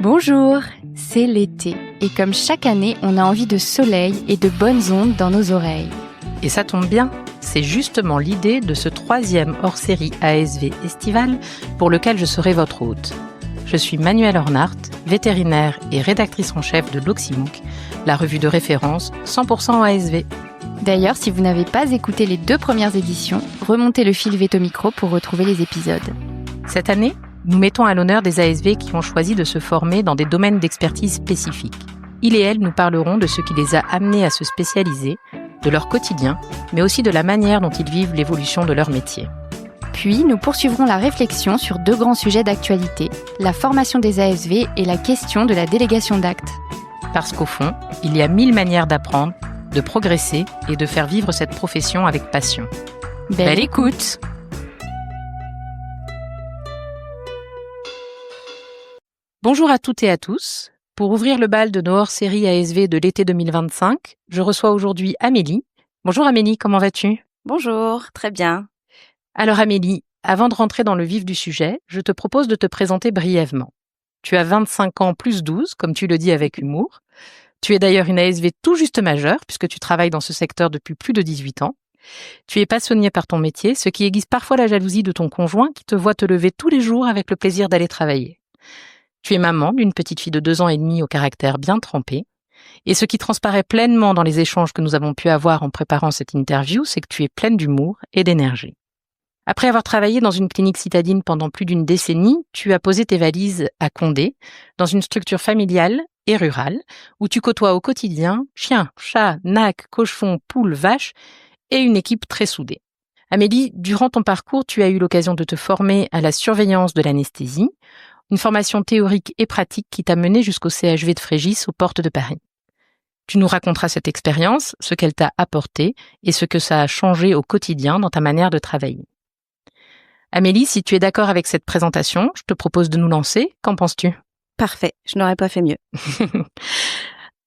Bonjour, c'est l'été et comme chaque année, on a envie de soleil et de bonnes ondes dans nos oreilles. Et ça tombe bien, c'est justement l'idée de ce 3e hors-série ASV estival pour lequel je serai votre hôte. Je suis Manuelle Ornart, vétérinaire et rédactrice en chef de l'Oxymonk, la revue de référence 100% ASV. D'ailleurs, si vous n'avez pas écouté les 2 premières éditions, remontez le fil Vétomicro pour retrouver les épisodes. Cette année, nous mettons à l'honneur des ASV qui ont choisi de se former dans des domaines d'expertise spécifiques. Ils et elles nous parleront de ce qui les a amenés à se spécialiser, de leur quotidien, mais aussi de la manière dont ils vivent l'évolution de leur métier. Puis, nous poursuivrons la réflexion sur 2 grands sujets d'actualité, la formation des ASV et la question de la délégation d'actes. Parce qu'au fond, il y a 1000 manières d'apprendre, de progresser et de faire vivre cette profession avec passion. Belle écoute! Bonjour à toutes et à tous. Pour ouvrir le bal de nos hors-séries ASV de l'été 2025, je reçois aujourd'hui Amélie. Bonjour Amélie, comment vas-tu ? Bonjour, très bien. Alors Amélie, avant de rentrer dans le vif du sujet, je te propose de te présenter brièvement. Tu as 25 ans plus 12, comme tu le dis avec humour. Tu es d'ailleurs une ASV tout juste majeure, puisque tu travailles dans ce secteur depuis plus de 18 ans. Tu es passionnée par ton métier, ce qui aiguise parfois la jalousie de ton conjoint qui te voit te lever tous les jours avec le plaisir d'aller travailler. Tu es maman d'une petite fille de 2 ans et demi au caractère bien trempé. Et ce qui transparaît pleinement dans les échanges que nous avons pu avoir en préparant cette interview, c'est que tu es pleine d'humour et d'énergie. Après avoir travaillé dans une clinique citadine pendant plus d'une décennie, tu as posé tes valises à Condé, dans une structure familiale et rurale, où tu côtoies au quotidien chiens, chats, nacs, cochons, poules, vaches et une équipe très soudée. Amélie, durant ton parcours, tu as eu l'occasion de te former à la surveillance de l'anesthésie, une formation théorique et pratique qui t'a mené jusqu'au CHV de Frégis aux portes de Paris. Tu nous raconteras cette expérience, ce qu'elle t'a apporté et ce que ça a changé au quotidien dans ta manière de travailler. Amélie, si tu es d'accord avec cette présentation, je te propose de nous lancer. Qu'en penses-tu ? Parfait, je n'aurais pas fait mieux.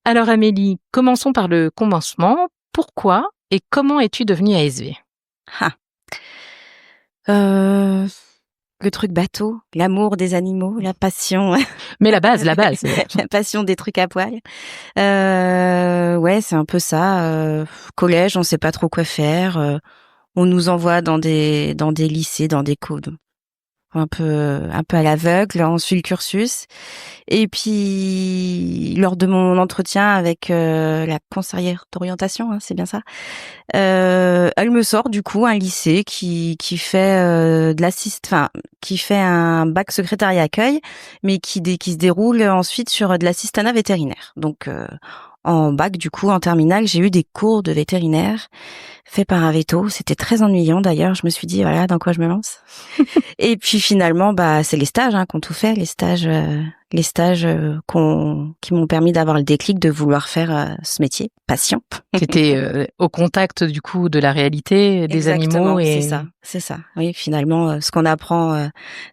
Alors Amélie, commençons par le commencement. Pourquoi et comment es-tu devenue ASV ? Le truc bateau, l'amour des animaux, la passion. Mais la base. La passion des trucs à poil. Ouais, c'est un peu ça. Collège, on sait pas trop quoi faire. On nous envoie dans des lycées, dans des codes. Un peu à l'aveugle, on suit le cursus. Et puis, lors de mon entretien avec la conseillère d'orientation, c'est bien ça, elle me sort du coup un lycée qui fait qui fait un bac secrétariat accueil, mais qui se déroule ensuite sur de l'assistanat vétérinaire. Donc en bac, du coup, en terminale, j'ai eu des cours de vétérinaire faits par un véto. C'était très ennuyant d'ailleurs. Je me suis dit, voilà, dans quoi je me lance. Et puis finalement, c'est les stages qu'on tout fait, les stages qui m'ont permis d'avoir le déclic de vouloir faire ce métier, passion. Tu étais au contact du coup de la réalité des Exactement, animaux et c'est ça. Oui, finalement, ce qu'on apprend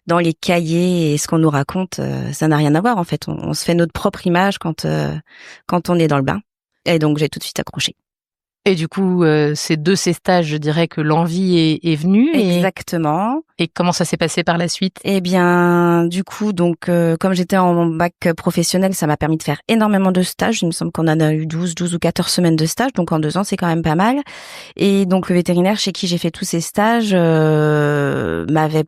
dans les cahiers et ce qu'on nous raconte, ça n'a rien à voir en fait. On se fait notre propre image quand on est dans le bain. Et donc j'ai tout de suite accroché. Et du coup, c'est de ces stages, je dirais que l'envie est venue. Exactement. Et comment ça s'est passé par la suite ? Eh bien, du coup, donc, comme j'étais en bac professionnel, ça m'a permis de faire énormément de stages. Il me semble qu'on en a eu 12 ou 14 semaines de stage. Donc, en 2 ans, c'est quand même pas mal. Et donc, le vétérinaire chez qui j'ai fait tous ces stages m'avait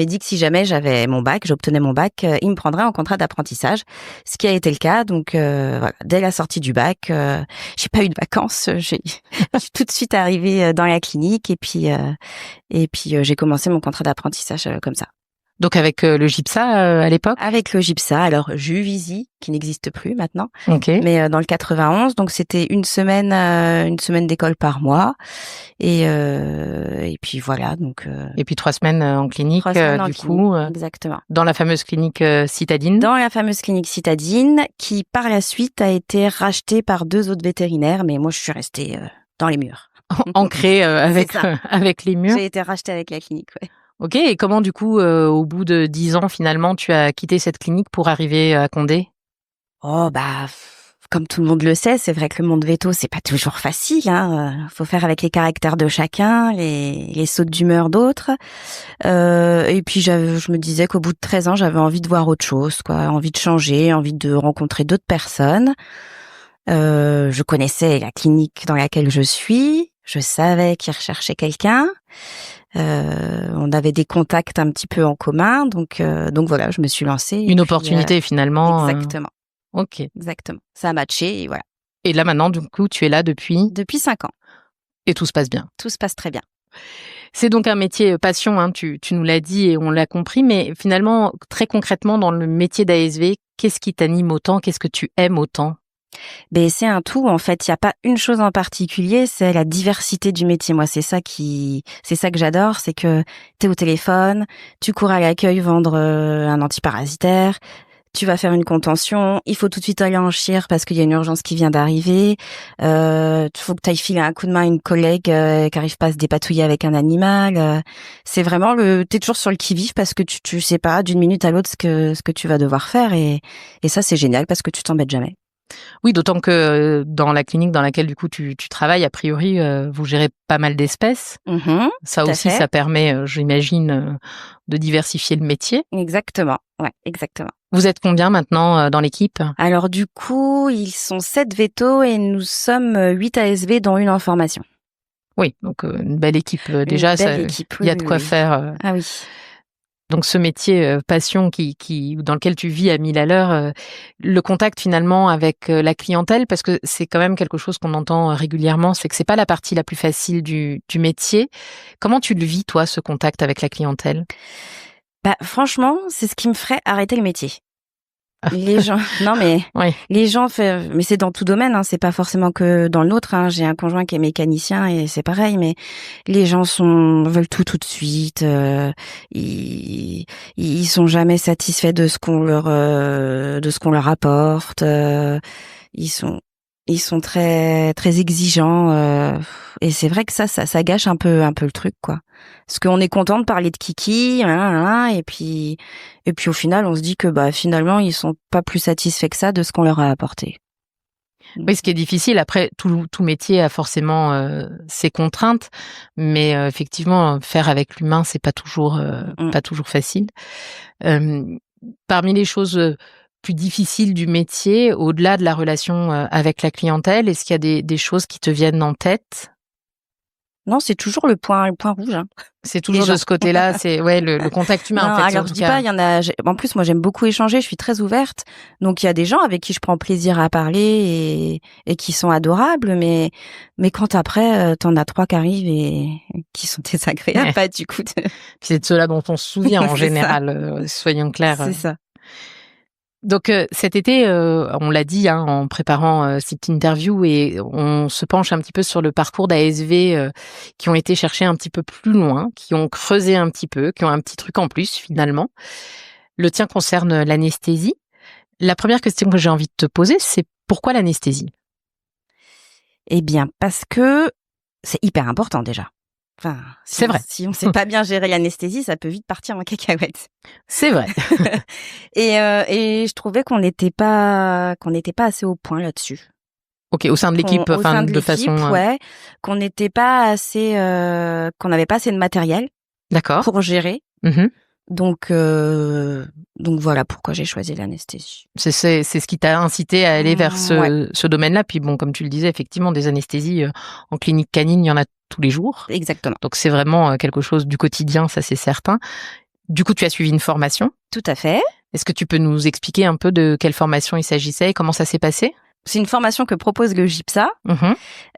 dit que si jamais j'avais mon bac, j'obtenais mon bac, il me prendrait en contrat d'apprentissage, ce qui a été le cas. Donc voilà, dès la sortie du bac, j'ai pas eu de vacances, j'ai tout de suite arrivé dans la clinique et puis j'ai commencé mon contrat d'apprentissage comme ça. Donc avec le GIPSA à l'époque ? Avec le GIPSA, alors Juvisy, qui n'existe plus maintenant, okay. Mais dans le 91, donc c'était une semaine d'école par mois, et puis voilà. Donc et puis 3 semaines en clinique, 3 semaines en du clinique, coup, exactement. Dans la fameuse clinique citadine. Dans la fameuse clinique citadine, qui par la suite a été rachetée par 2 autres vétérinaires, mais moi je suis restée dans les murs, ancrée avec les murs. J'ai été rachetée avec la clinique, ouais. Ok, et comment du coup, au bout de 10 ans, finalement, tu as quitté cette clinique pour arriver à Condé ? comme tout le monde le sait, c'est vrai que le monde veto, c'est pas toujours facile. Faut faire avec les caractères de chacun, les sautes d'humeur d'autres. Et puis je me disais qu'au bout de 13 ans, j'avais envie de voir autre chose, quoi, envie de changer, envie de rencontrer d'autres personnes. Je connaissais la clinique dans laquelle je suis. Je savais qu'ils recherchaient quelqu'un. On avait des contacts un petit peu en commun, donc voilà, je me suis lancée. Une opportunité finalement. Exactement. Ok. Exactement. Ça a matché et voilà. Et là maintenant, du coup, tu es là depuis 5 ans. Et tout se passe bien. Tout se passe très bien. C'est donc un métier passion, hein, tu nous l'as dit et on l'a compris, mais finalement, très concrètement, dans le métier d'ASV, qu'est-ce qui t'anime autant? Qu'est-ce que tu aimes autant? Ben, c'est un tout, en fait. Il n'y a pas une chose en particulier, c'est la diversité du métier. Moi, c'est ça que j'adore, c'est que t'es au téléphone, tu cours à l'accueil vendre un antiparasitaire, tu vas faire une contention, il faut tout de suite aller en chir parce qu'il y a une urgence qui vient d'arriver, faut que tu ailles filer un coup de main à une collègue qui arrive pas à se dépatouiller avec un animal. C'est vraiment t'es toujours sur le qui-vive parce que tu sais pas d'une minute à l'autre ce que tu vas devoir faire et ça c'est génial parce que tu t'embêtes jamais. Oui, d'autant que dans la clinique dans laquelle du coup tu travailles, a priori, vous gérez pas mal d'espèces. Ça aussi, ça permet, j'imagine, de diversifier le métier. Exactement, ouais, exactement. Vous êtes combien maintenant dans l'équipe? Alors du coup, ils sont 7 vétos et nous sommes 8 ASV dont une en formation. Oui, donc une belle équipe déjà, il y a de quoi faire. Ah oui. Donc ce métier passion dans lequel tu vis à 1000 à l'heure, le contact finalement avec la clientèle, parce que c'est quand même quelque chose qu'on entend régulièrement, c'est que c'est pas la partie la plus facile du métier. Comment tu le vis toi, ce contact avec la clientèle? Bah franchement, c'est ce qui me ferait arrêter le métier. Les gens, non mais oui. Les gens mais c'est dans tout domaine, hein, c'est pas forcément que dans le nôtre. Hein. J'ai un conjoint qui est mécanicien et c'est pareil, mais les gens veulent tout de suite. Ils sont jamais satisfaits de ce qu'on leur apporte. Ils sont très très exigeants et c'est vrai que ça gâche un peu le truc, quoi. Parce qu'on est content de parler de kiki, et puis au final on se dit que finalement ils sont pas plus satisfaits que ça de ce qu'on leur a apporté. Oui, ce qui est difficile, après tout métier a forcément ses contraintes, mais effectivement faire avec l'humain c'est pas toujours facile. Parmi les choses plus difficiles du métier, au-delà de la relation avec la clientèle, est-ce qu'il y a des choses qui te viennent en tête? Non, c'est toujours le point rouge. Hein. C'est toujours de ce côté-là, c'est le contact humain. Non, en fait. alors je dis pas, il y en a. En plus, moi, j'aime beaucoup échanger. Je suis très ouverte, donc il y a des gens avec qui je prends plaisir à parler et qui sont adorables. Mais quand après, t'en as 3 qui arrivent et qui sont désagréables, pas du coup. C'est de ceux-là dont on se souvient en général. Soyons clairs. C'est ça. Donc cet été, on l'a dit en préparant cette interview, et on se penche un petit peu sur le parcours d'ASV qui ont été chercher un petit peu plus loin, qui ont creusé un petit peu, qui ont un petit truc en plus finalement. Le tien concerne l'anesthésie. La première question que j'ai envie de te poser, c'est pourquoi l'anesthésie? Eh bien, parce que c'est hyper important déjà. Enfin, c'est vrai. Si on sait pas bien gérer l'anesthésie, ça peut vite partir en cacahuète. C'est vrai. et je trouvais qu'on n'était pas assez au point là-dessus. Ok, au sein de l'équipe, façon. Ouais, qu'on n'était pas assez, qu'on n'avait pas assez de matériel. D'accord. Pour gérer. Mm-hmm. Donc voilà pourquoi j'ai choisi l'anesthésie. C'est ce qui t'a incité à aller vers ce domaine-là. Puis bon, comme tu le disais, effectivement, des anesthésies en clinique canine, il y en a tous les jours. Exactement. Donc c'est vraiment quelque chose du quotidien, ça c'est certain. Du coup, tu as suivi une formation? Tout à fait. Est-ce que tu peux nous expliquer un peu de quelle formation il s'agissait et comment ça s'est passé? C'est une formation que propose le GIPSA,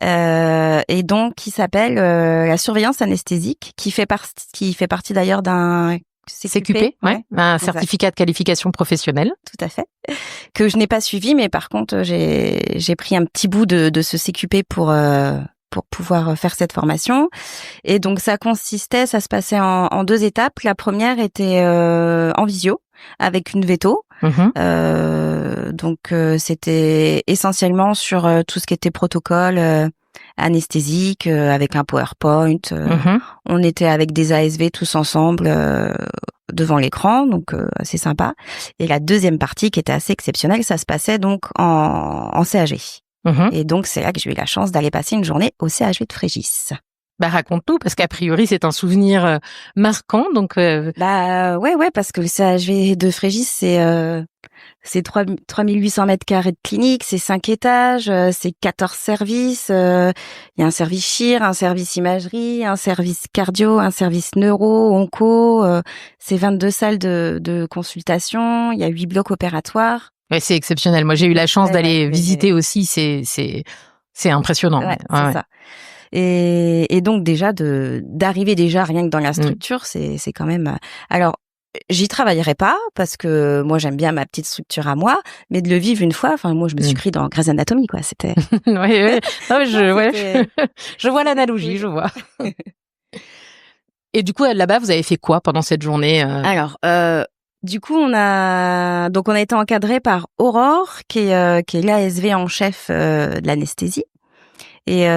et donc qui s'appelle la surveillance anesthésique, qui fait partie d'ailleurs d'un CQP, un certificat de qualification professionnelle. Tout à fait. Que je n'ai pas suivi, mais par contre, j'ai pris un petit bout de ce CQP pour pouvoir faire cette formation. Et donc, ça se passait en 2 étapes. La première était en visio, avec une veto. Donc, c'était essentiellement sur tout ce qui était protocole anesthésique, avec un PowerPoint. On était avec des ASV tous ensemble devant l'écran, donc assez sympa. Et la deuxième partie qui était assez exceptionnelle, ça se passait donc en CHV. Et donc c'est là que j'ai eu la chance d'aller passer une journée au CHV de Frégis. Bah raconte-nous, parce qu'a priori c'est un souvenir marquant, donc. Ouais, parce que le CHV de Frégis c'est 3800 mètres carrés de clinique, c'est 5 étages, c'est 14 services. Il y a un service chir, un service imagerie, un service cardio, un service neuro, onco. C'est 22 salles de consultation. Il y a 8 blocs opératoires. Ouais, c'est exceptionnel. Moi, j'ai eu la chance d'aller visiter aussi. C'est impressionnant. Ouais, c'est ça. Et donc déjà d'arriver déjà rien que dans la structure, c'est quand même. Alors j'y travaillerai pas parce que moi j'aime bien ma petite structure à moi, mais de le vivre une fois. Enfin moi je me suis pris dans Grey's Anatomy quoi. C'était. Oui. Non, mais je vois l'analogie, oui. Je vois. Et du coup là-bas vous avez fait quoi pendant cette journée Alors. Du coup, on a été encadré par Aurore, qui est l'ASV en chef de l'anesthésie et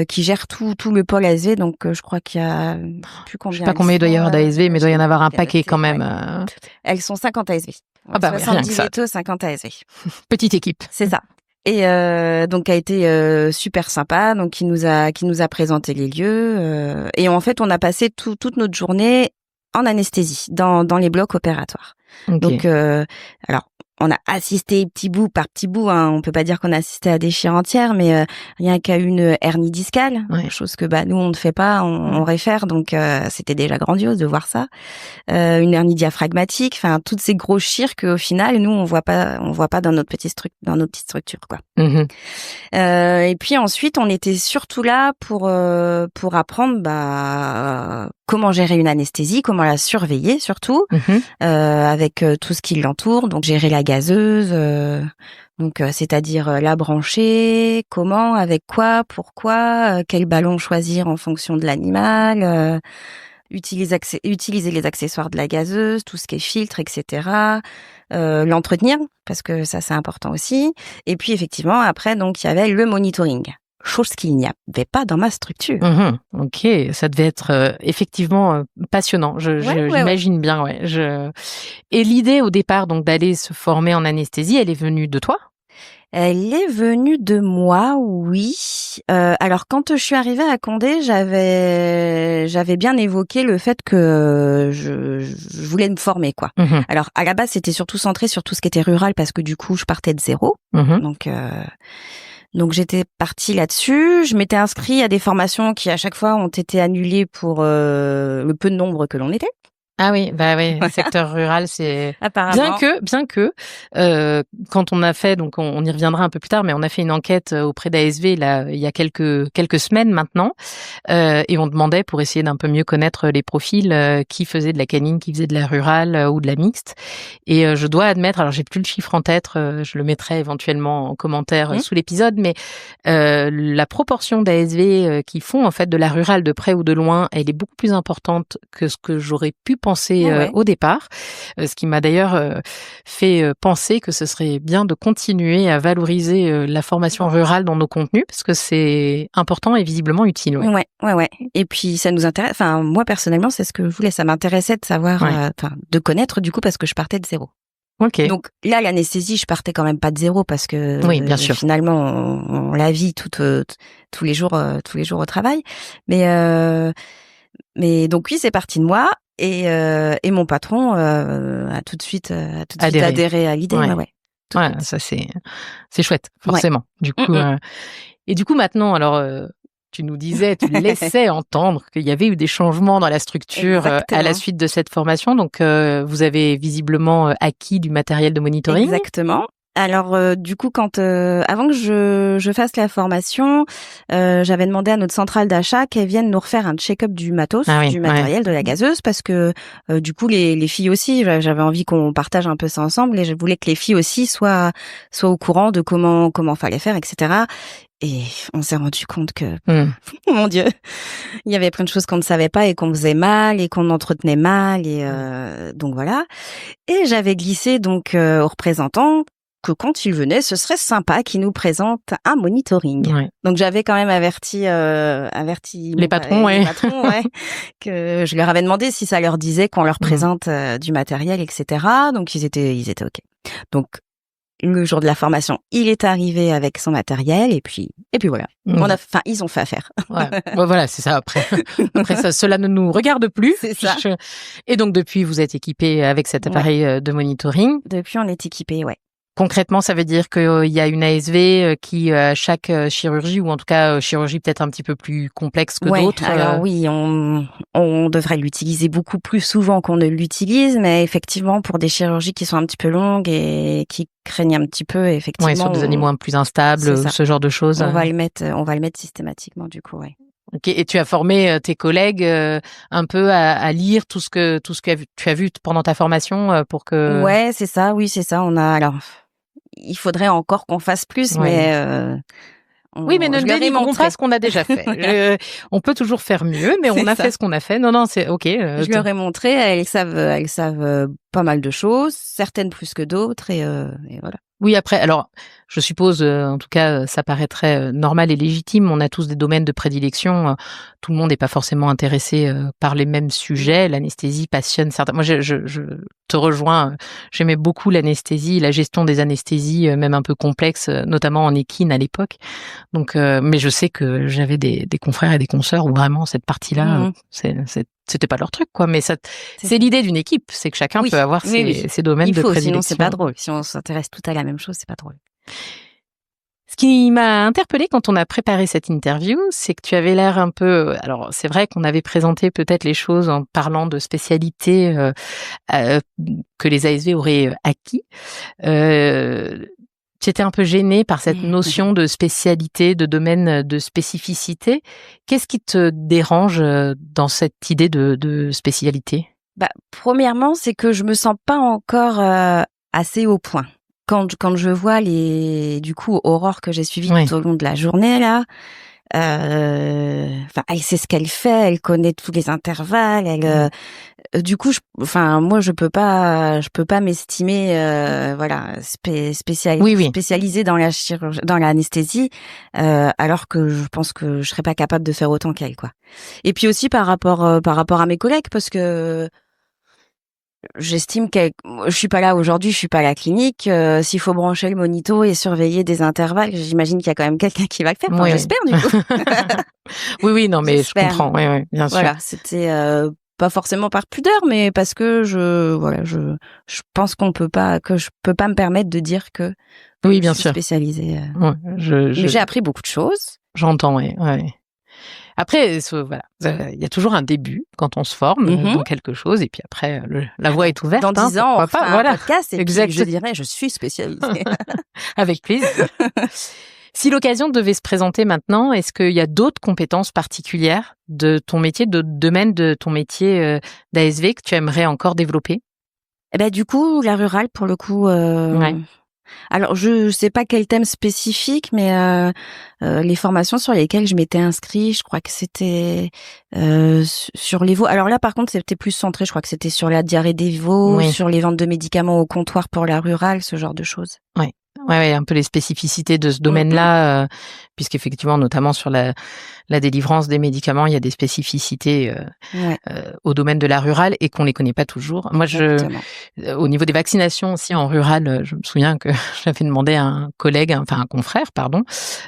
qui gère tout le pôle ASV. Donc, je crois qu'il y a plus combien. Je sais pas combien il doit y avoir d'ASV, mais il doit y en avoir un paquet quand même. Ouais. Elles sont 50 ASV. Ah bah 70 vétos, 50 ASV. Petite équipe. C'est ça. Et donc a été super sympa. Donc, qui nous a présenté les lieux. Et en fait, on a passé toute notre journée en anesthésie, dans les blocs opératoires. Okay. Donc, alors, on a assisté petit bout par petit bout, hein. On peut pas dire qu'on a assisté à des chires entières, mais rien qu'à une hernie discale, chose que nous on ne fait pas, on réfère, donc c'était déjà grandiose de voir ça. Une hernie diaphragmatique, enfin toutes ces grosses chires qu'au final nous on voit pas dans notre petite structure quoi. Et puis ensuite on était surtout là pour apprendre comment gérer une anesthésie, comment la surveiller surtout, avec tout ce qui l'entoure, donc gérer la gazeuse, c'est-à-dire la brancher, comment, avec quoi, pourquoi, quel ballon choisir en fonction de l'animal, utiliser les accessoires de la gazeuse, tout ce qui est filtre, etc. L'entretenir, parce que ça c'est important aussi. Et puis effectivement, après, donc il y avait le monitoring. Chose qu'il n'y avait pas dans ma structure. Ok, ça devait être effectivement passionnant. J'imagine bien, ouais. Et l'idée au départ, donc d'aller se former en anesthésie, elle est venue de toi ? Elle est venue de moi, oui. Alors quand je suis arrivée à Condé, j'avais bien évoqué le fait que je voulais me former, quoi. Alors à la base, c'était surtout centré sur tout ce qui était rural parce que du coup, je partais de zéro. Donc j'étais partie là-dessus. Je m'étais inscrite à des formations qui à chaque fois ont été annulées pour le peu de nombre que l'on était. Ah oui, le secteur rural, c'est apparemment. Bien que quand on a fait, donc on y reviendra un peu plus tard, mais on a fait une enquête auprès d'ASV là il y a quelques semaines maintenant, et on demandait pour essayer d'un peu mieux connaître les profils qui faisaient de la canine, qui faisaient de la rurale ou de la mixte. Et je dois admettre, alors j'ai plus le chiffre en tête, je le mettrai éventuellement en commentaire sous l'épisode, mais la proportion d'ASV qui font en fait de la rurale de près ou de loin, elle est beaucoup plus importante que ce que j'aurais pu penser au départ, ce qui m'a d'ailleurs fait penser que ce serait bien de continuer à valoriser la formation rurale dans nos contenus, parce que c'est important et visiblement utile. Ouais. Et puis ça nous intéresse, enfin moi personnellement c'est ce que je voulais, ça m'intéressait de savoir, de connaître du coup parce que je partais de zéro. Okay. Donc là, l'anesthésie, je partais quand même pas de zéro parce que bien sûr. Finalement, on la vit tous les jours au travail. Mais donc oui, c'est parti de moi et mon patron a tout de suite adhéré à l'idée. Ouais, ça c'est chouette, forcément. Ouais. Du coup, et du coup maintenant, alors. Tu nous disais, tu laissais entendre qu'il y avait eu des changements dans la structure à la suite de cette formation. Donc, vous avez visiblement acquis du matériel de monitoring. Exactement. Alors, du coup, avant que je fasse la formation, j'avais demandé à notre centrale d'achat qu'elle vienne nous refaire un check-up du matos, du matériel, de la gazeuse, parce que du coup, les filles aussi, j'avais envie qu'on partage un peu ça ensemble, et je voulais que les filles aussi soient au courant de comment fallait faire, etc. Et on s'est rendu compte que, mon Dieu, il y avait plein de choses qu'on ne savait pas et qu'on faisait mal et qu'on entretenait mal. Et donc voilà. Et j'avais glissé donc aux représentants que quand il venait, ce serait sympa qu'il nous présente un monitoring. Ouais. Donc j'avais quand même averti Les patrons, les patrons, que je leur avais demandé si ça leur disait qu'on leur présente du matériel, etc. Donc ils étaient OK. Donc le jour de la formation, il est arrivé avec son matériel et puis voilà. Ils ont fait affaire. Ouais. Bon, voilà, c'est ça. Après ça, cela ne nous regarde plus. C'est ça. Et donc depuis, vous êtes équipé avec cet appareil de monitoring. Depuis, on est équipé, ouais. Concrètement, ça veut dire qu'il y a une ASV qui, à chaque chirurgie, ou en tout cas chirurgie peut-être un petit peu plus complexe que d'autres. Alors oui, on devrait l'utiliser beaucoup plus souvent qu'on ne l'utilise, mais effectivement, pour des chirurgies qui sont un petit peu longues et qui craignent un petit peu, effectivement. Ouais, sur des animaux un peu plus instables, ce genre de choses. On va le mettre systématiquement, du coup, ouais. Ok, et tu as formé tes collègues un peu à lire tout ce que tu as vu pendant ta formation pour que. Ouais, c'est ça. Oui, c'est ça. Il faudrait encore qu'on fasse plus, mais oui, mais ne dénigrons pas ce qu'on a déjà fait. On peut toujours faire mieux, mais on a fait ce qu'on a fait. Non, c'est ok. Je leur ai montré. Elles savent pas mal de choses, certaines plus que d'autres, et voilà. Oui, après, alors, je suppose, en tout cas, ça paraîtrait normal et légitime. On a tous des domaines de prédilection. Tout le monde n'est pas forcément intéressé par les mêmes sujets. L'anesthésie passionne certains. Moi, je te rejoins. J'aimais beaucoup l'anesthésie, la gestion des anesthésies, même un peu complexes, notamment en équine à l'époque. Donc, mais je sais que j'avais des confrères et des consoeurs où vraiment cette partie-là, c'était pas leur truc, quoi. Mais c'est l'idée d'une équipe, c'est que chacun peut avoir ses domaines de prédilection. Sinon c'est pas drôle. Si on s'intéresse tout à la même chose, c'est pas drôle. Ce qui m'a interpellée quand on a préparé cette interview, c'est que tu avais l'air un peu. Alors c'est vrai qu'on avait présenté peut-être les choses en parlant de spécialités que les ASV auraient acquis. Tu étais un peu gênée par cette notion de spécialité, de domaine de spécificité. Qu'est-ce qui te dérange dans cette idée de spécialité ? Premièrement, c'est que je me sens pas encore assez au point. Quand je vois Aurore que j'ai suivie tout au long de la journée là, elle sait ce qu'elle fait, elle connaît tous les intervalles, du coup, moi, je peux pas m'estimer, spécialisée dans la chirurgie, dans l'anesthésie, alors que je pense que je serais pas capable de faire autant qu'elle, quoi. Et puis aussi par rapport à mes collègues, parce que j'estime que je suis pas là aujourd'hui, je suis pas à la clinique. S'il faut brancher le monito et surveiller des intervalles, j'imagine qu'il y a quand même quelqu'un qui va le faire. Enfin, j'espère, du coup. oui, non, mais je comprends. Oui, bien sûr. Voilà, c'était pas forcément par pudeur, mais parce que je pense que je peux pas me permettre de dire que oui, bien je suis sûr. spécialisée. Mais j'ai appris beaucoup de choses. J'entends, oui. Après, voilà, il y a toujours un début quand on se forme dans quelque chose, et puis après, la voie est ouverte. Dans 10 ans, on fera un podcast, et puis je dirais, je suis spécialisée. Avec plaisir. Si l'occasion devait se présenter maintenant, est-ce qu'il y a d'autres compétences particulières de ton métier, de domaine de ton métier d'ASV que tu aimerais encore développer ? Du coup, la rurale, pour le coup. Alors, je sais pas quel thème spécifique, mais les formations sur lesquelles je m'étais inscrite, je crois que c'était sur les veaux. Alors là, par contre, c'était plus centré. Je crois que c'était sur la diarrhée des veaux, sur les ventes de médicaments au comptoir pour la rurale, ce genre de choses. Ouais, un peu les spécificités de ce domaine-là, puisqu'effectivement, notamment sur la délivrance des médicaments, il y a des spécificités au domaine de la rurale et qu'on les connaît pas toujours. Moi, au niveau des vaccinations aussi en rural, je me souviens que j'avais demandé à un confrère,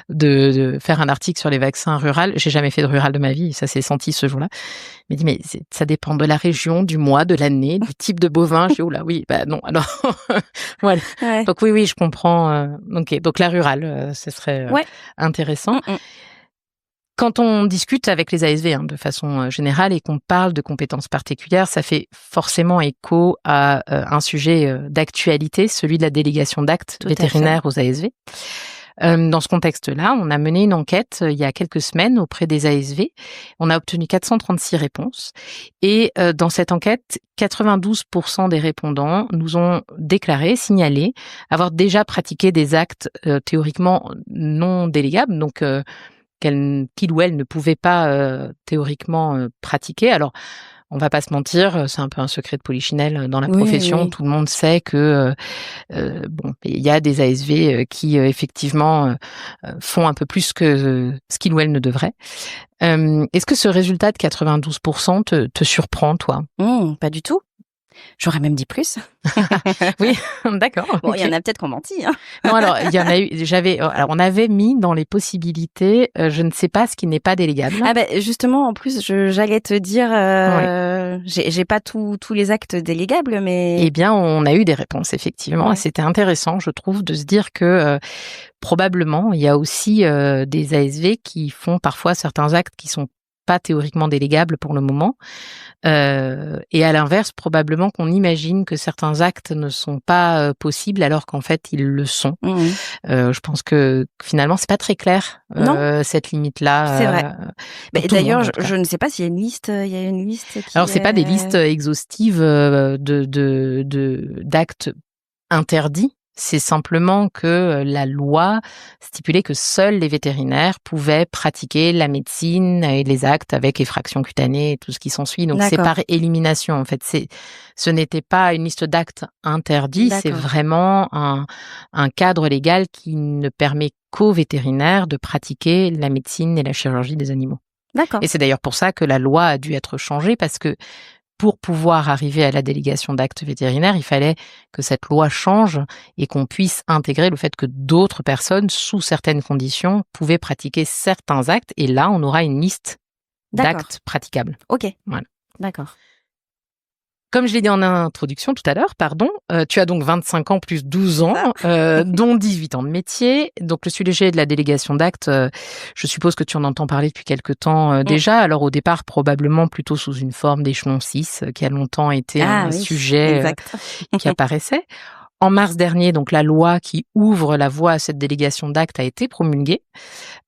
de faire un article sur les vaccins ruraux. J'ai jamais fait de rural de ma vie, ça s'est senti ce jour-là. Il m'a dit, mais ça dépend de la région, du mois, de l'année, du type de bovin. J'ai dit, oula, oui, non, alors, voilà. Ouais. Donc oui, je comprends. Donc la rurale, ce serait intéressant. Quand on discute avec les ASV de façon générale et qu'on parle de compétences particulières, ça fait forcément écho à un sujet d'actualité, celui de la délégation d'actes vétérinaires aux ASV. Dans ce contexte-là, on a mené une enquête il y a quelques semaines auprès des ASV. On a obtenu 436 réponses. Et dans cette enquête, 92% des répondants nous ont signalé avoir déjà pratiqué des actes théoriquement non délégables, donc qu'il ou elle ne pouvait pas théoriquement pratiquer. Alors, on va pas se mentir, c'est un peu un secret de polichinelle dans la Oui, profession. oui. Tout le monde sait que bon, il y a des ASV qui effectivement font un peu plus que ce qu'il ou elle ne devrait. Est-ce que ce résultat de 92% te surprend, toi? Pas du tout. J'aurais même dit plus. Oui, d'accord. Bon, il y Ok. en a peut-être qui ont menti, hein. Non, alors il y en a eu. Alors on avait mis dans les possibilités, je ne sais pas ce qui n'est pas délégable. Ah ben justement, en plus, j'allais te dire, Ouais. j'ai pas tous les actes délégables, mais Eh bien, on a eu des réponses effectivement. Ouais. C'était intéressant, je trouve, de se dire que probablement il y a aussi des ASV qui font parfois certains actes qui sont pas théoriquement délégables pour le moment. Et à l'inverse, probablement qu'on imagine que certains actes ne sont pas possibles alors qu'en fait ils le sont. Mmh. Je pense que finalement c'est pas très clair Non. cette limite-là. C'est vrai. Pour tout le D'ailleurs, monde, en tout cas. je ne sais pas s'il y a une liste. Il y a une liste qui. Alors c'est pas des listes exhaustives de d'actes interdits. C'est simplement que la loi stipulait que seuls les vétérinaires pouvaient pratiquer la médecine et les actes avec effraction cutanée et tout ce qui s'ensuit. Donc c'est D'accord. par élimination en fait. Ce n'était pas une liste d'actes interdits, c'est D'accord. vraiment un cadre légal qui ne permet qu'aux vétérinaires de pratiquer la médecine et la chirurgie des animaux. D'accord. Et c'est d'ailleurs pour ça que la loi a dû être changée parce que pour pouvoir arriver à la délégation d'actes vétérinaires, il fallait que cette loi change et qu'on puisse intégrer le fait que d'autres personnes, sous certaines conditions, pouvaient pratiquer certains actes. Et là, on aura une liste D'accord. d'actes praticables. Ok. Voilà. D'accord. Comme je l'ai dit en introduction tout à l'heure, pardon, tu as donc 25 ans plus 12 ans, dont 18 ans de métier. Donc le sujet de la délégation d'actes, je suppose que tu en entends parler depuis quelque temps déjà. Alors au départ, probablement plutôt sous une forme d'échelon 6, qui a longtemps été un oui, sujet exact. qui apparaissait. En mars dernier, donc la loi qui ouvre la voie à cette délégation d'actes a été promulguée.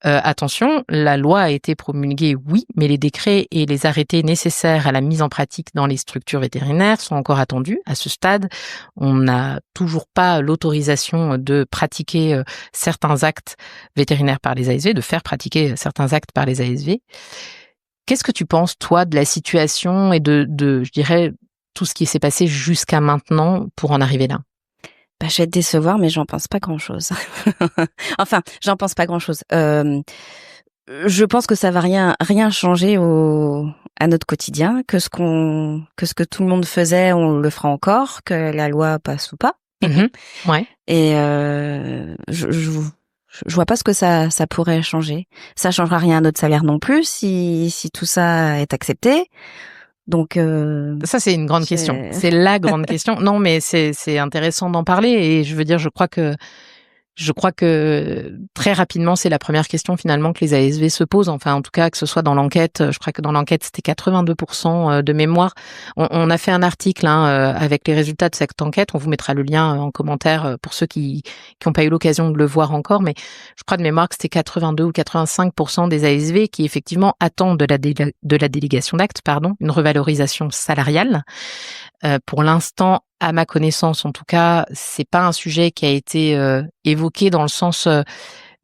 Attention, la loi a été promulguée, oui, mais les décrets et les arrêtés nécessaires à la mise en pratique dans les structures vétérinaires sont encore attendus. À ce stade, on n'a toujours pas l'autorisation de pratiquer certains actes vétérinaires par les ASV, de faire pratiquer certains actes par les ASV. Qu'est-ce que tu penses, toi, de la situation et de je dirais, tout ce qui s'est passé jusqu'à maintenant pour en arriver là? Je vais te décevoir, mais j'en pense pas grand-chose. Enfin, j'en pense pas grand-chose. Je pense que ça va rien changer à notre quotidien, que ce que tout le monde faisait, on le fera encore, que la loi passe ou pas. Ouais. Et je vois pas ce que ça pourrait changer. Ça changera rien à notre salaire non plus si tout ça est accepté. Donc Ça, c'est une grande question. C'est la grande question. Non, mais c'est intéressant d'en parler et je veux dire, je crois que très rapidement, c'est la première question finalement que les ASV se posent. Enfin, en tout cas, que ce soit dans l'enquête, je crois que dans l'enquête, c'était 82% de mémoire. On a fait un article avec les résultats de cette enquête. On vous mettra le lien en commentaire pour ceux qui n'ont pas eu l'occasion de le voir encore. Mais je crois de mémoire que c'était 82 ou 85% des ASV qui effectivement attendent de la délégation d'actes, une revalorisation salariale. Pour l'instant, à ma connaissance, en tout cas, c'est pas un sujet qui a été évoqué dans le sens,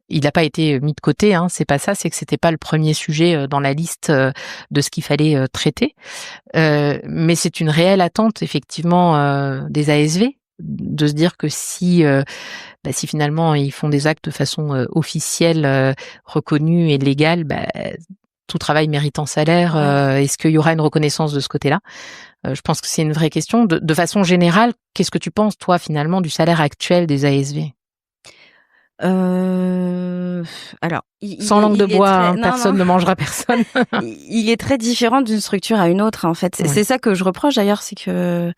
il n'a pas été mis de côté. C'est pas ça, c'est que c'était pas le premier sujet dans la liste de ce qu'il fallait traiter. Mais c'est une réelle attente, effectivement, des ASV, de se dire que si finalement ils font des actes de façon officielle, reconnue et légale, tout travail mérite un salaire. Est-ce qu'il y aura une reconnaissance de ce côté-là? Je pense que c'est une vraie question. De façon générale, qu'est-ce que tu penses, toi, finalement, du salaire actuel des ASV? Alors, Sans langue de bois, non, personne ne mangera personne. il est très différent d'une structure à une autre, en fait. C'est ça que je reproche d'ailleurs, c'est que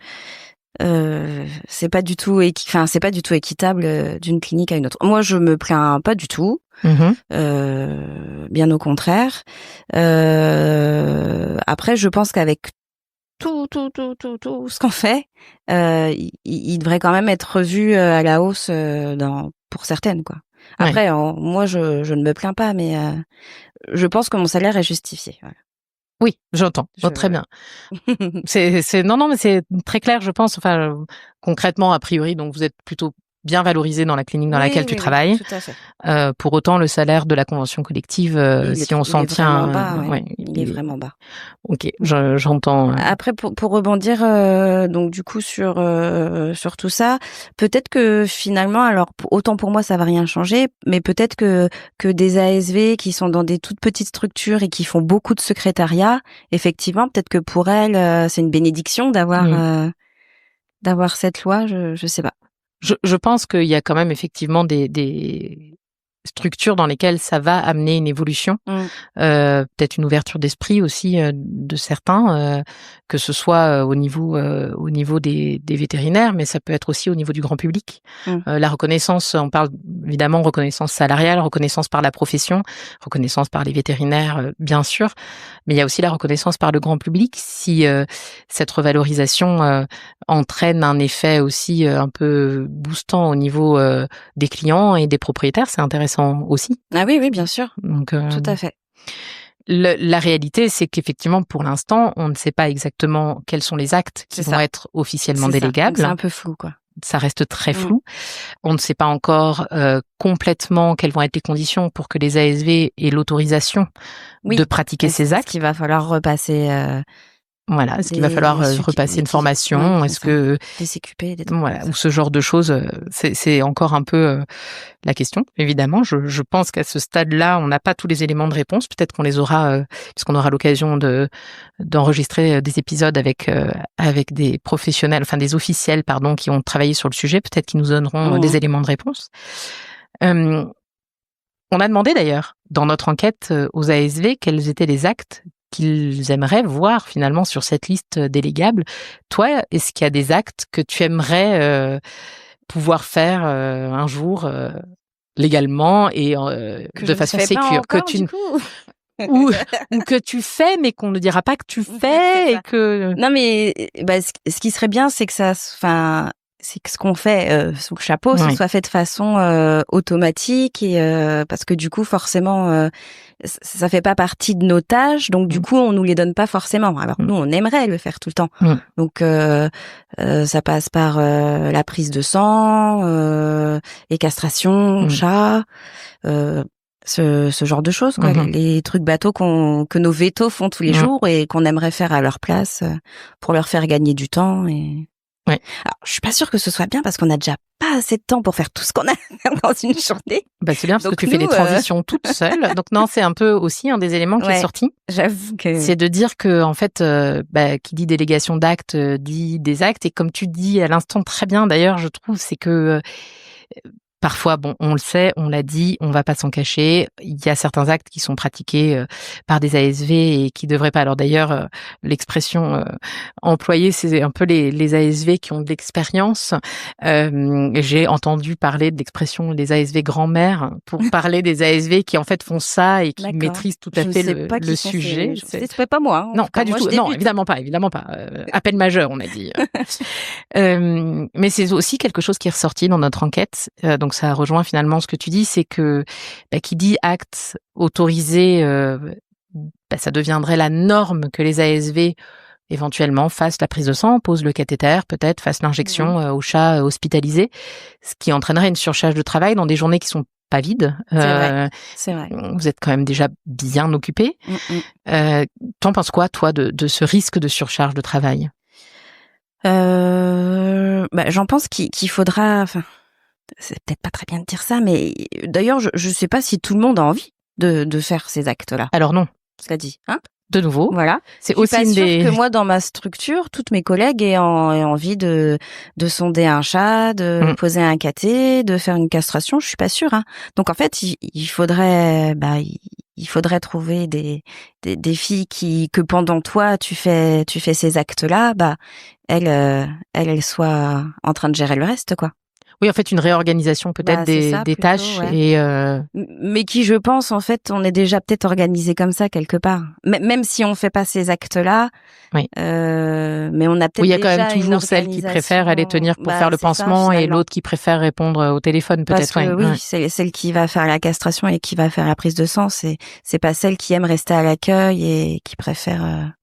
c'est pas du tout c'est pas du tout équitable d'une clinique à une autre. Moi, je me plains pas du tout. Bien au contraire. Après, je pense qu'avec tout ce qu'on fait, il devrait quand même être revu à la hausse pour certaines, quoi. Après, moi, je ne me plains pas, mais je pense que mon salaire est justifié. Voilà. Oui, j'entends. Très bien. Non, mais c'est très clair, je pense. Enfin, concrètement, a priori, donc vous êtes plutôt bien valorisé dans la clinique dans laquelle tu travailles. Tout à fait. Pour autant, le salaire de la convention collective, si on s'en tient, il est vraiment bas. Ok, j'entends. Après, pour rebondir, donc du coup sur tout ça, peut-être que finalement, alors autant pour moi ça va rien changer, mais peut-être que des ASV qui sont dans des toutes petites structures et qui font beaucoup de secrétariat, effectivement, peut-être que pour elles, c'est une bénédiction d'avoir cette loi. Je sais pas. Je pense qu'il y a quand même effectivement des structures dans lesquelles ça va amener une évolution, peut-être une ouverture d'esprit aussi de certains, que ce soit au niveau des vétérinaires, mais ça peut être aussi au niveau du grand public. La reconnaissance, on parle évidemment reconnaissance salariale, reconnaissance par la profession, reconnaissance par les vétérinaires, bien sûr, mais il y a aussi la reconnaissance par le grand public. Si cette revalorisation entraîne un effet aussi un peu boostant au niveau des clients et des propriétaires, c'est intéressant aussi. Ah oui, bien sûr. Donc, tout à fait. La réalité, c'est qu'effectivement, pour l'instant, on ne sait pas exactement quels sont les actes qui vont être officiellement délégables. C'est un peu flou, quoi. Ça reste très flou. On ne sait pas encore complètement quelles vont être les conditions pour que les ASV aient l'autorisation de pratiquer ces actes. Il va falloir repasser. Voilà, est-ce qu'il va falloir repasser une formation? Est-ce que des CQP, des trucs ou ce genre de choses, c'est encore un peu la question. Évidemment, je pense qu'à ce stade-là, on n'a pas tous les éléments de réponse. Peut-être qu'on les aura, puisqu'on aura l'occasion d'enregistrer des épisodes avec des professionnels, enfin des officiels, pardon, qui ont travaillé sur le sujet. Peut-être qu'ils nous donneront des éléments de réponse. On a demandé d'ailleurs dans notre enquête aux ASV quels étaient les actes qu'ils aimeraient voir finalement sur cette liste délégable. Toi, est-ce qu'il y a des actes que tu aimerais pouvoir faire un jour légalement et de façon sécure, que tu ou que tu fais mais qu'on ne dira pas que tu fais et que non mais ce qui serait bien c'est que c'est que ce qu'on fait sous le chapeau, ce soit fait de façon automatique et parce que du coup forcément ça fait pas partie de nos tâches, donc du coup on nous les donne pas forcément. Alors nous on aimerait le faire tout le temps. Donc ça passe par la prise de sang, les castrations, chat, ce genre de choses, quoi. Les trucs bateaux que nos vétos font tous les jours et qu'on aimerait faire à leur place pour leur faire gagner du temps et Ouais. Alors, je suis pas sûre que ce soit bien parce qu'on a déjà pas assez de temps pour faire tout ce qu'on a dans une journée. C'est bien parce que tu fais les transitions toute seule. Donc non, c'est un peu aussi un des éléments qui est sorti. J'avoue que c'est de dire que en fait, qui dit délégation d'actes dit des actes et comme tu dis à l'instant très bien d'ailleurs, je trouve, c'est que parfois, on le sait, on l'a dit, on va pas s'en cacher. Il y a certains actes qui sont pratiqués par des ASV et qui devraient pas. Alors d'ailleurs, l'expression employée, c'est un peu les ASV qui ont de l'expérience. J'ai entendu parler de l'expression des ASV grand-mère pour parler des ASV qui en fait font ça et qui maîtrisent tout à fait le sujet. C'est pas moi. Non, pas du tout. Non, évidemment pas. Appel majeur, on a dit. Mais c'est aussi quelque chose qui est ressorti dans notre enquête. Donc ça rejoint finalement ce que tu dis, c'est que qui dit acte autorisé, ça deviendrait la norme que les ASV éventuellement fassent la prise de sang, posent le cathéter, peut-être fassent l'injection au chat hospitalisé, ce qui entraînerait une surcharge de travail dans des journées qui sont pas vides. C'est vrai. Vous êtes quand même déjà bien occupés. T'en penses quoi, toi, de ce risque de surcharge de travail? J'en pense qu'il faudra... C'est peut-être pas très bien de dire ça, mais d'ailleurs, je sais pas si tout le monde a envie de faire ces actes-là. Alors non. Cela dit, hein? De nouveau. Voilà. C'est aussi une des... que moi, dans ma structure, toutes mes collègues aient envie de sonder un chat, de poser un cathé, de faire une castration. Je suis pas sûre, hein. Donc, en fait, il faudrait trouver des filles que pendant toi, tu fais ces actes-là, elles soient en train de gérer le reste, quoi. Oui, en fait, une réorganisation peut-être des tâches et mais qui, je pense, en fait, on est déjà peut-être organisé comme ça quelque part. Même si on fait pas ces actes-là, mais on a peut-être il y a quand même toujours celle qui préfère aller tenir pour faire le pansement et l'autre qui préfère répondre au téléphone, peut-être. Parce que c'est celle qui va faire la castration et qui va faire la prise de sang. C'est pas celle qui aime rester à l'accueil et qui préfère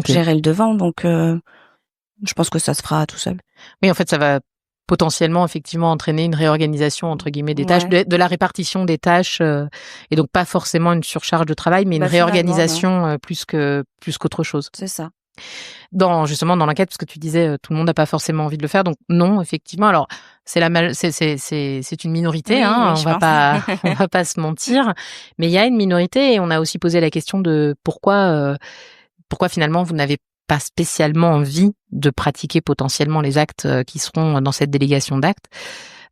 gérer le devant. Donc, je pense que ça se fera tout seul. Oui, en fait, ça va potentiellement effectivement entraîner une réorganisation entre guillemets des tâches, de la répartition des tâches, et donc pas forcément une surcharge de travail, mais une réorganisation plus qu'autre chose. C'est ça. Justement dans l'enquête, parce que tu disais tout le monde n'a pas forcément envie de le faire, donc non, effectivement. Alors c'est une minorité, Oui, hein, oui, on va pas se mentir, mais il y a une minorité, et on a aussi posé la question de pourquoi finalement vous n'avez pas spécialement envie de pratiquer potentiellement les actes qui seront dans cette délégation d'actes.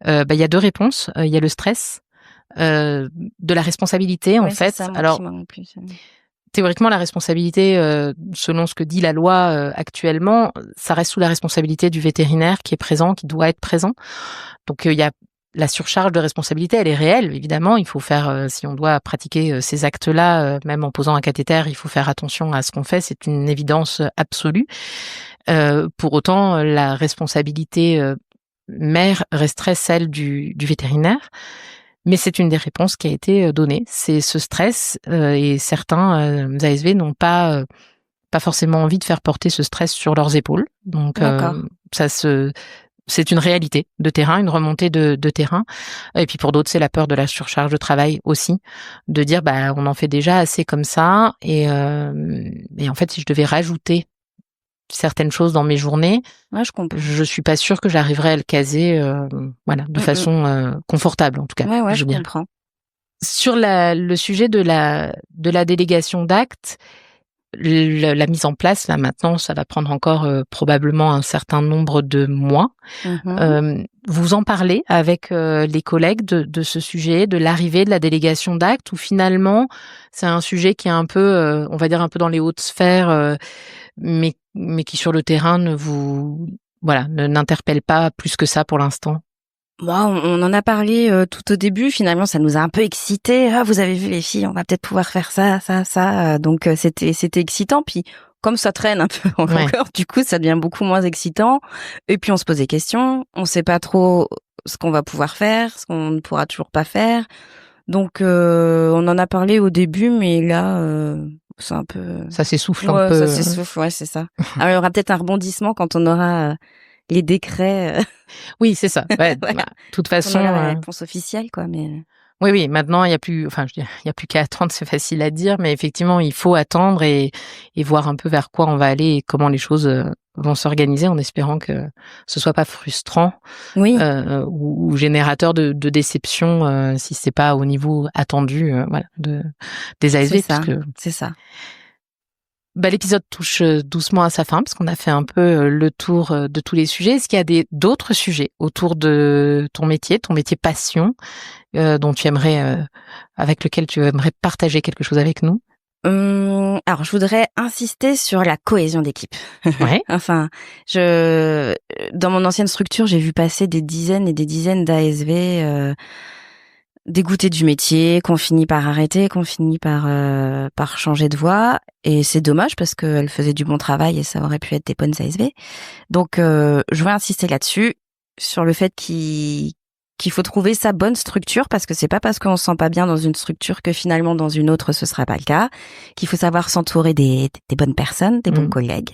Il y a 2 réponses. Il y a le stress, de la responsabilité en fait. Ça, alors théoriquement, la responsabilité, selon ce que dit la loi actuellement, ça reste sous la responsabilité du vétérinaire qui est présent, qui doit être présent. Donc il y a la surcharge de responsabilité, elle est réelle, évidemment. Il faut faire, si on doit pratiquer ces actes-là, même en posant un cathéter, il faut faire attention à ce qu'on fait. C'est une évidence absolue. Pour autant, la responsabilité mère resterait celle du vétérinaire. Mais c'est une des réponses qui a été donnée. C'est ce stress, et certains ASV n'ont pas forcément envie de faire porter ce stress sur leurs épaules. Donc c'est une réalité de terrain, une remontée de terrain. Et puis pour d'autres, c'est la peur de la surcharge de travail aussi, de dire on en fait déjà assez comme ça, et en fait si je devais rajouter certaines choses dans mes journées, je comprends. Je suis pas sûre que j'arriverais à le caser de façon confortable, en tout cas. Je comprends. Sur le sujet de la délégation d'actes, la mise en place, là maintenant, ça va prendre encore probablement un certain nombre de mois. Vous en parlez avec les collègues de ce sujet, de l'arrivée de la délégation d'actes, ou finalement c'est un sujet qui est un peu, on va dire un peu dans les hautes sphères, mais qui sur le terrain n'interpelle pas plus que ça pour l'instant? On en a parlé tout au début. Finalement, ça nous a un peu excités. Ah, vous avez vu les filles, on va peut-être pouvoir faire ça. Donc c'était excitant. Puis comme ça traîne un peu encore, du coup, ça devient beaucoup moins excitant. Et puis on se pose des questions. On sait pas trop ce qu'on va pouvoir faire, ce qu'on ne pourra toujours pas faire. Donc on en a parlé au début, mais là. C'est un peu... Ça s'essouffle un peu. Ça s'essouffle, c'est ça. Alors, il y aura peut-être un rebondissement quand on aura les décrets. Oui, c'est ça. De toute façon... On aura la réponse officielle, quoi, mais... Oui, maintenant, il y a plus qu'à attendre, c'est facile à dire, mais effectivement, il faut attendre et voir un peu vers quoi on va aller et comment les choses vont s'organiser, en espérant que ce soit pas frustrant, ou générateur de déception, si c'est pas au niveau attendu, des ASV. C'est ça. L'épisode touche doucement à sa fin, parce qu'on a fait un peu le tour de tous les sujets. Est-ce qu'il y a d'autres sujets autour de ton métier passion, dont avec lequel tu aimerais partager quelque chose avec nous? Alors, je voudrais insister sur la cohésion d'équipe. Ouais. Enfin, dans mon ancienne structure, j'ai vu passer des dizaines et des dizaines d'ASV dégoûtés du métier, qu'on finit par arrêter, qu'on finit par changer de voie. Et c'est dommage parce qu'elles faisaient du bon travail et ça aurait pu être des bonnes ASV. Donc, je veux insister là-dessus, sur le fait qu'il faut trouver sa bonne structure, parce que c'est pas parce qu'on se sent pas bien dans une structure que finalement dans une autre ce sera pas le cas, qu'il faut savoir s'entourer des bonnes personnes, des bons collègues.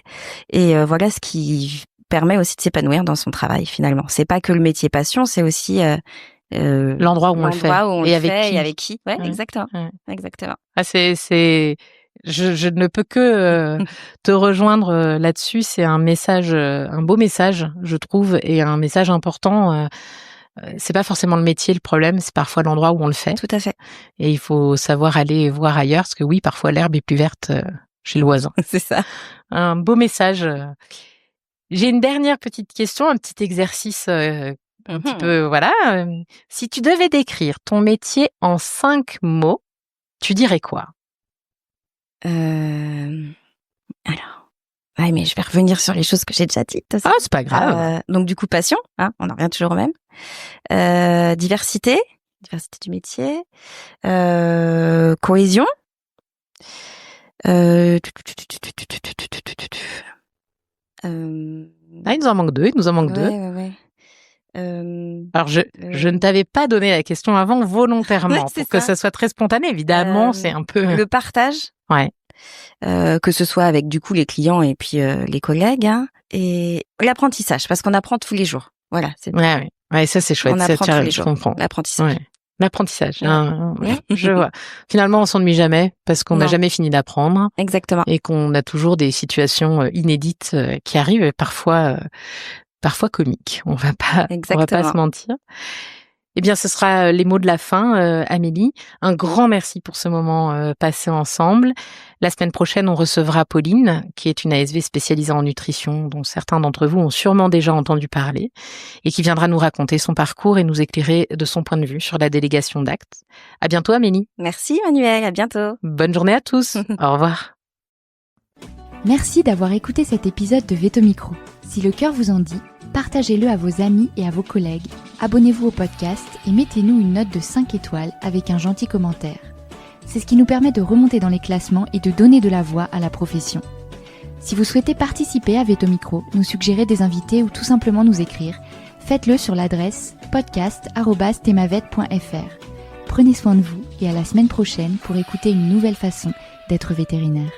Et voilà ce qui permet aussi de s'épanouir dans son travail finalement. C'est pas que le métier passion, c'est aussi l'endroit où on le fait et avec qui. Ouais, exactement. Ouais. Exactement. Je ne peux que te rejoindre là-dessus. C'est un message, un beau message, je trouve, et un message important. C'est pas forcément le métier le problème, c'est parfois l'endroit où on le fait. Tout à fait. Et il faut savoir aller voir ailleurs, parce que oui, parfois l'herbe est plus verte chez le voisin. C'est ça. Un beau message. J'ai une dernière petite question, un petit exercice un petit peu, si tu devais décrire ton métier en 5 mots, tu dirais quoi? Alors, mais je vais revenir sur les choses que j'ai déjà dites. Ah, c'est pas grave. Donc du coup, passion, on en revient toujours au même. Diversité du métier. Cohésion. Il nous en manque 2. Ouais. Alors, je ne t'avais pas donné la question avant volontairement, pour que ça soit très spontané. Évidemment, c'est un peu... Le partage. Ouais. que ce soit avec du coup les clients et puis les collègues, hein, et l'apprentissage, parce qu'on apprend tous les jours. Voilà. Ouais, ça c'est chouette. On apprend tous les je jours. comprends. L'apprentissage. Ouais. L'apprentissage. Ouais. Je vois. Finalement, on s'ennuie jamais parce qu'on n'a Non. jamais fini d'apprendre Exactement. et qu'on a toujours des situations inédites qui arrivent et parfois comiques. On va pas se mentir. Eh bien, ce sera les mots de la fin, Amélie. Un grand merci pour ce moment passé ensemble. La semaine prochaine, on recevra Pauline, qui est une ASV spécialisée en nutrition, dont certains d'entre vous ont sûrement déjà entendu parler, et qui viendra nous raconter son parcours et nous éclairer de son point de vue sur la délégation d'actes. À bientôt, Amélie. Merci, Manuel. À bientôt. Bonne journée à tous. Au revoir. Merci d'avoir écouté cet épisode de Veto Micro. Si le cœur vous en dit, partagez-le à vos amis et à vos collègues, abonnez-vous au podcast et mettez-nous une note de 5 étoiles avec un gentil commentaire. C'est ce qui nous permet de remonter dans les classements et de donner de la voix à la profession. Si vous souhaitez participer à Veto Micro, nous suggérer des invités ou tout simplement nous écrire, faites-le sur l'adresse podcast@themavet.fr. Prenez soin de vous et à la semaine prochaine pour écouter une nouvelle façon d'être vétérinaire.